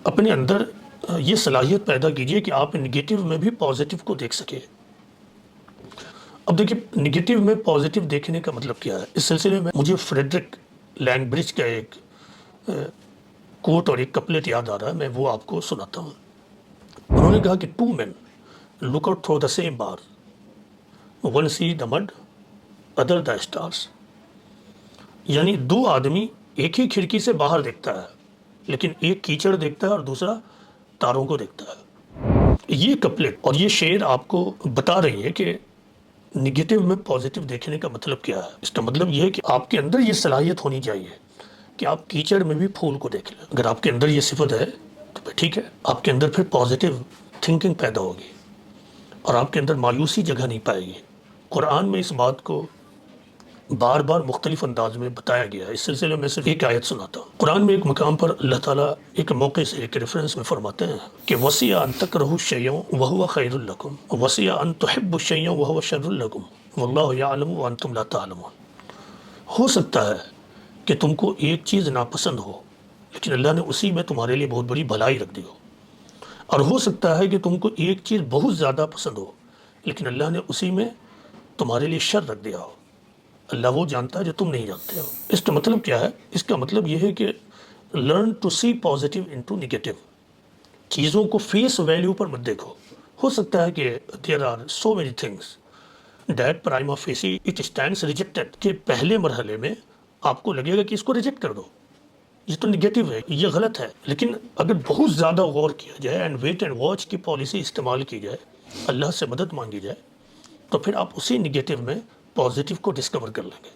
اپنے اندر یہ صلاحیت پیدا کیجئے کہ آپ نگیٹو میں بھی پازیٹو کو دیکھ سکیں۔ اب دیکھیں نگیٹو میں پازیٹو دیکھنے کا مطلب کیا ہے؟ اس سلسلے میں مجھے فریڈرک لینگبرج کا ایک کوٹ اور ایک کپلٹ یاد آ رہا ہے، میں وہ آپ کو سناتا ہوں۔ انہوں نے کہا کہ two men look out through the same bar, one see the mud other the stars. یعنی دو آدمی ایک ہی کھڑکی سے باہر دیکھتا ہے، لیکن ایک کیچڑ دیکھتا ہے اور دوسرا تاروں کو دیکھتا ہے۔ یہ کپلٹ اور یہ شعر آپ کو بتا رہی ہے کہ نگیٹو میں پازیٹو دیکھنے کا مطلب کیا ہے۔ اس کا مطلب یہ ہے کہ آپ کے اندر یہ صلاحیت ہونی چاہیے کہ آپ کیچڑ میں بھی پھول کو دیکھ لیں۔ اگر آپ کے اندر یہ صفت ہے تو پھر ٹھیک ہے، آپ کے اندر پھر پازیٹو تھنکنگ پیدا ہوگی اور آپ کے اندر مایوسی جگہ نہیں پائے گی۔ قرآن میں اس بات کو بار بار مختلف انداز میں بتایا گیا ہے۔ اس سلسلے میں صرف ایک آیت سناتا ہوں۔ قرآن میں ایک مقام پر اللہ تعالیٰ ایک موقع سے ایک ریفرنس میں فرماتے ہیں کہ وَسِعَ أَن تَكْرَهُوا الشَّيْءَ وَهُوَ خَيْرٌ لَكُمْ وَسِعَ أَن تُحِبُّوا الشَّيْءَ وَهُوَ شَرٌّ لَكُمْ وَاللَّهُ يَعْلَمُ وَأَنْتُمْ لَا تَعْلَمُونَ۔ ہو سکتا ہے کہ تم کو ایک چیز ناپسند ہو، لیکن اللہ نے اسی میں تمہارے لیے بہت بڑی بھلائی رکھ دی ہو، اور ہو سکتا ہے کہ تم کو ایک چیز بہت زیادہ پسند ہو، لیکن اللہ نے اسی میں تمہارے لیے شر رکھ دیا ہو۔ اللہ وہ جانتا ہے جو تم نہیں جانتے ہو۔ اس کا مطلب کیا ہے؟ اس کا مطلب یہ ہے کہ learn to see positive into negative. چیزوں کو فیس ویلیو پر مت دیکھو۔ ہو سکتا ہے کہ there are so many things that prima facie it stands rejected, کہ پہلے مرحلے میں آپ کو لگے گا کہ اس کو ریجیکٹ کر دو، یہ تو نگیٹو ہے، یہ غلط ہے۔ لیکن اگر بہت زیادہ غور کیا جائے اینڈ ویٹ اینڈ واچ کی پالیسی استعمال کی جائے، اللہ سے مدد مانگی جائے، تو پھر آپ اسی نگیٹو میں پازیٹو کو ڈسکور کر لیں گے۔